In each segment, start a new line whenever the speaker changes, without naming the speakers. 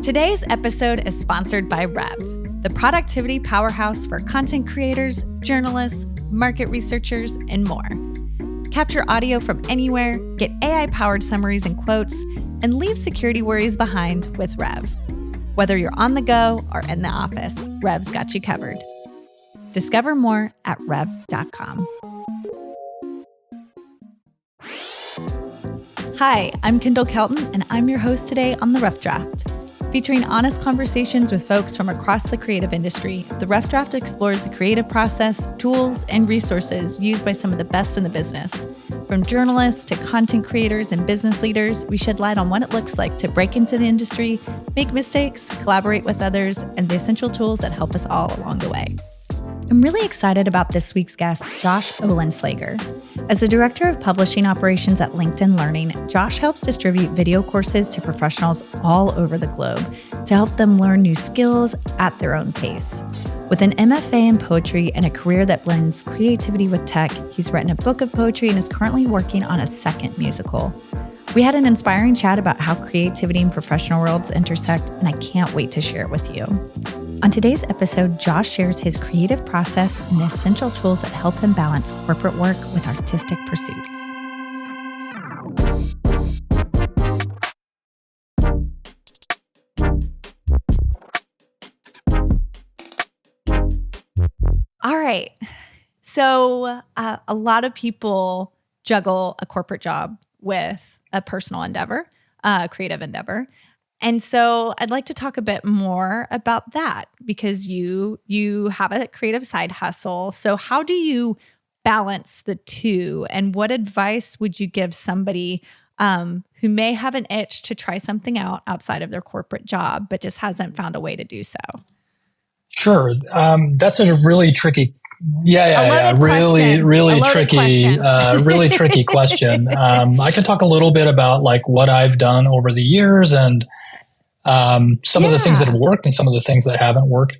Today's episode is sponsored by Rev, the productivity powerhouse for content creators, journalists, market researchers, and more. Capture audio from anywhere, get AI-powered summaries and quotes, and leave security worries behind with Rev. Whether you're on the go or in the office, Rev's got you covered. Discover more at rev.com. Hi, I'm Kendall Kelton, and I'm your host today on The Rough Draft. Featuring honest conversations with folks from across the creative industry, The Rough Draft explores the creative process, tools, and resources used by some of the best in the business. From journalists to content creators and business leaders, we shed light on what it looks like to break into the industry, make mistakes, collaborate with others, and the essential tools that help us all along the way. I'm really excited about this week's guest, Josh Olenslager. As the Director of Publishing Operations at LinkedIn Learning, Josh helps distribute video courses to professionals all over the globe to help them learn new skills at their own pace. With an MFA in poetry and a career that blends creativity with tech, he's written a book of poetry and is currently working on a second musical. We had an inspiring chat about how creativity and professional worlds intersect, and I can't wait to share it with you. On today's episode, Josh shares his creative process and the essential tools that help him balance corporate work with artistic pursuits. All right. So a lot of people juggle a corporate job with a personal endeavor, a creative endeavor. And so I'd like to talk a bit more about that because you have a creative side hustle. So how do you balance the two? And what advice would you give somebody who may have an itch to try something out outside of their corporate job, but just hasn't found a way to do so?
Sure. That's a really tricky really tricky question. I can talk a little bit about like what I've done over the years and some of the things that have worked and some of the things that haven't worked.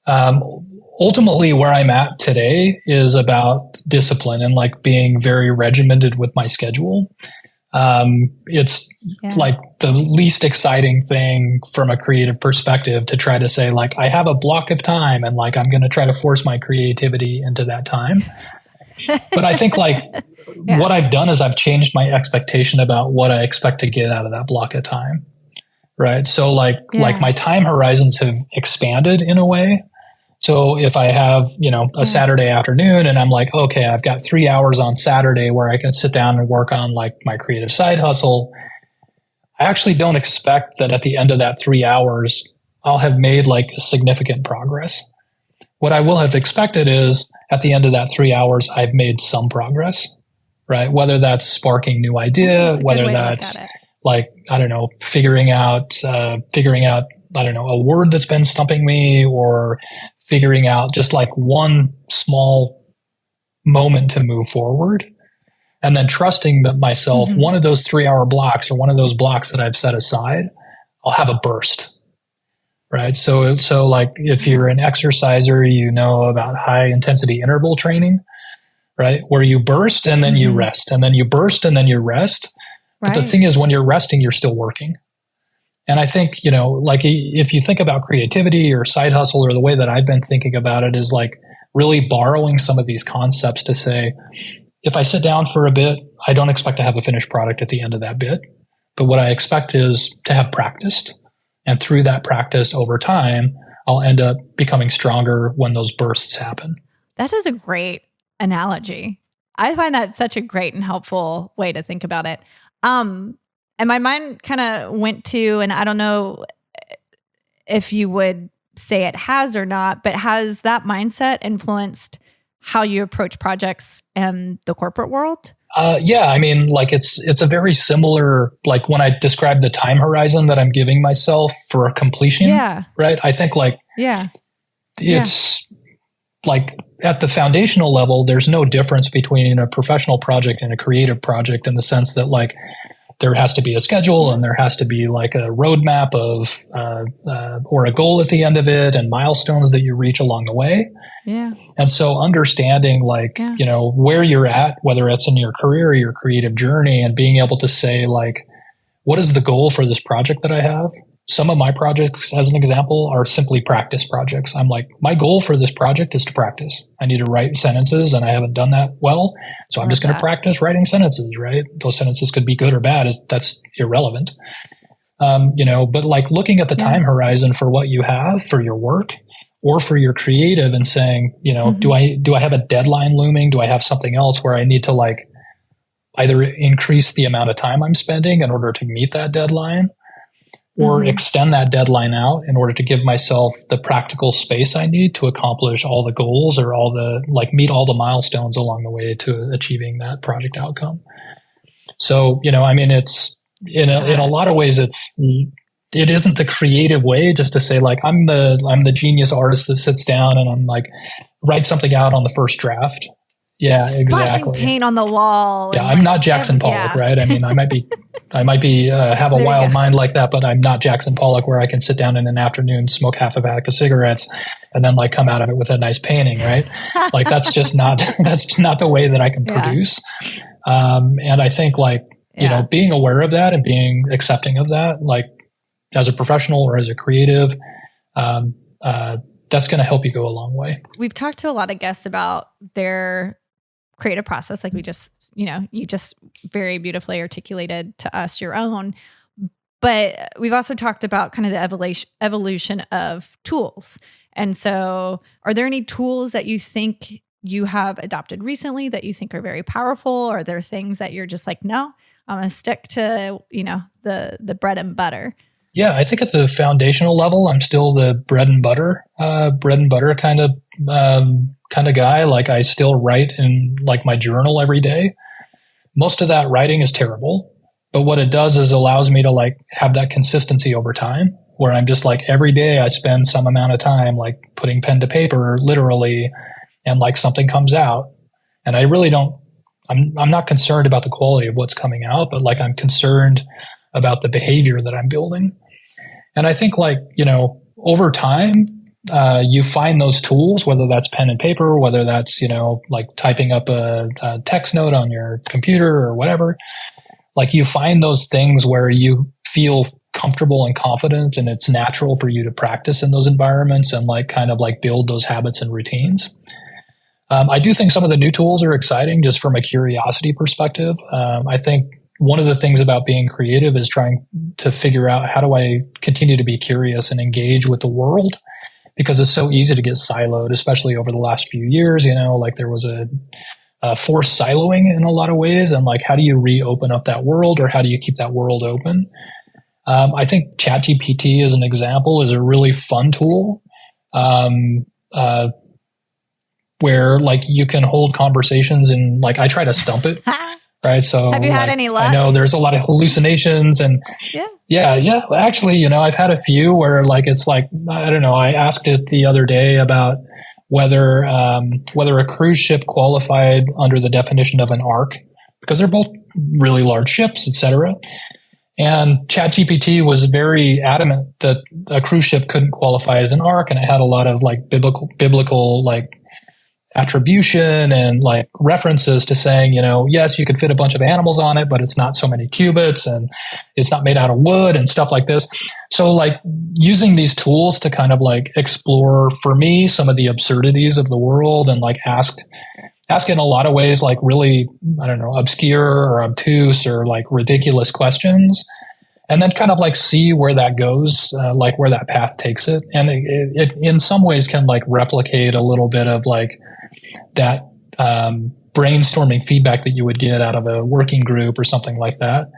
Ultimately, where I'm at today is about discipline and like being very regimented with my schedule. It's like the least exciting thing from a creative perspective to try to say like, I have a block of time and like, I'm going to try to force my creativity into that time. But I think like what I've done is I've changed my expectation about what I expect to get out of that block of time. Right. So like my time horizons have expanded in a way. So if I have, a Saturday afternoon and I'm like, okay, I've got 3 hours on Saturday where I can sit down and work on like my creative side hustle. I actually don't expect that at the end of that 3 hours, I'll have made like a significant progress. What I will have expected is at the end of that 3 hours, I've made some progress, right? Whether that's sparking new idea, whether that's like, I don't know, figuring out, I don't know, a word that's been stumping me or figuring out just like one small moment to move forward and then trusting that myself, one of those 3 hour blocks or one of those blocks that I've set aside, I'll have a burst, right? So like if you're an exerciser, you know about high intensity interval training, right? Where you burst and then you rest and then you burst and then you rest. But the thing is, when you're resting, you're still working. And I think, like if you think about creativity or side hustle or the way that I've been thinking about it is like really borrowing some of these concepts to say, if I sit down for a bit, I don't expect to have a finished product at the end of that bit. But what I expect is to have practiced. And through that practice over time, I'll end up becoming stronger when those bursts happen.
That is a great analogy. I find that such a great and helpful way to think about it. And my mind kind of went to, and I don't know if you would say it has or not, but has that mindset influenced how you approach projects in the corporate world?
I mean, like it's a very similar, like when I describe the time horizon that I'm giving myself for a completion, right? I think like, it's like at the foundational level, there's no difference between a professional project and a creative project in the sense that like there has to be a schedule and there has to be like a roadmap of or a goal at the end of it and milestones that you reach along the way.
Yeah.
And so understanding like, where you're at, whether it's in your career or your creative journey and being able to say like, what is the goal for this project that I have? some of my projects, as an example, are simply practice projects. I'm like, my goal for this project is to practice. I need to write sentences and I haven't done that well. So I'm just going to practice writing sentences, right? Those sentences could be good or bad. That's irrelevant. But like looking at the time horizon for what you have for your work or for your creative and saying, do I have a deadline looming? Do I have something else where I need to like either increase the amount of time I'm spending in order to meet that deadline, or extend that deadline out in order to give myself the practical space I need to accomplish all the goals or meet all the milestones along the way to achieving that project outcome. So, it's in a lot of ways, it isn't the creative way just to say like, I'm the genius artist that sits down and I'm like, write something out on the first draft. Yeah,
Splashing paint on the wall.
Yeah, I'm not Jackson Pollock, right? I mean, I might be have a wild mind like that, but I'm not Jackson Pollock where I can sit down in an afternoon, smoke half a pack of cigarettes, and then like come out of it with a nice painting, right? Like that's just not the way that I can produce. And I think like being aware of that and being accepting of that, like as a professional or as a creative, that's going to help you go a long way.
We've talked to a lot of guests about their creative process. Like we just, you just very beautifully articulated to us your own, but we've also talked about kind of the evolution of tools. And so are there any tools that you think you have adopted recently that you think are very powerful? Or are there things that you're just like, no, I'm going to stick to, the bread and butter?
Yeah, I think at the foundational level, I'm still the bread and butter kind of guy. Like I still write in like my journal every day. Most of that writing is terrible, but what it does is allows me to like have that consistency over time where I'm just like every day I spend some amount of time like putting pen to paper literally, and like something comes out and I really I'm not concerned about the quality of what's coming out, but like I'm concerned about the behavior that I'm building. And I think like, over time, you find those tools, whether that's pen and paper, whether that's, like typing up a text note on your computer or whatever, like you find those things where you feel comfortable and confident and it's natural for you to practice in those environments and like kind of like build those habits and routines. I do think some of the new tools are exciting just from a curiosity perspective. I think one of the things about being creative is trying to figure out how do I continue to be curious and engage with the world, because it's so easy to get siloed, especially over the last few years, like there was a forced siloing in a lot of ways. And like, how do you reopen up that world or how do you keep that world open? I think ChatGPT as an example is a really fun tool where like you can hold conversations and like I try to stump it. Right. So
have you had any luck?
I know there's a lot of hallucinations and yeah. Actually, I've had a few where like, it's like, I don't know. I asked it the other day about whether a cruise ship qualified under the definition of an ark, because they're both really large ships, et cetera. And ChatGPT was very adamant that a cruise ship couldn't qualify as an ark. And it had a lot of like biblical like attribution and like references to saying, yes, you could fit a bunch of animals on it, but it's not so many cubits and it's not made out of wood and stuff like this. So like using these tools to kind of like explore for me some of the absurdities of the world and like ask in a lot of ways, like really, I don't know, obscure or obtuse or like ridiculous questions. And then kind of like see where that goes, like where that path takes it. And it in some ways can like replicate a little bit of like that brainstorming feedback that you would get out of a working group or something like that.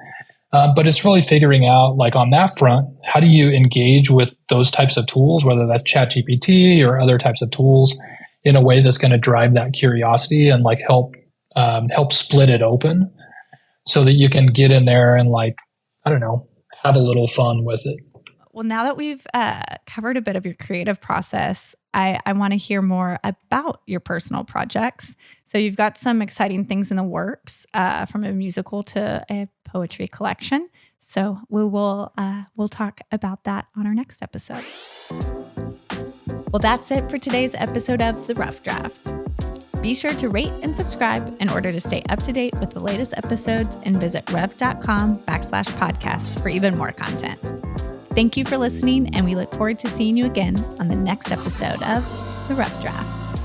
But it's really figuring out like on that front, how do you engage with those types of tools, whether that's ChatGPT or other types of tools, in a way that's going to drive that curiosity and like help split it open so that you can get in there and like, I don't know, have a little fun with it.
Well, now that we've covered a bit of your creative process, I want to hear more about your personal projects. So you've got some exciting things in the works, from a musical to a poetry collection. So we'll talk about that on our next episode. Well, that's it for today's episode of The Rough Draft. Be sure to rate and subscribe in order to stay up to date with the latest episodes and visit rev.com/podcasts for even more content.
Thank you for listening, and we look forward to seeing you again on the next episode of The Rough Draft.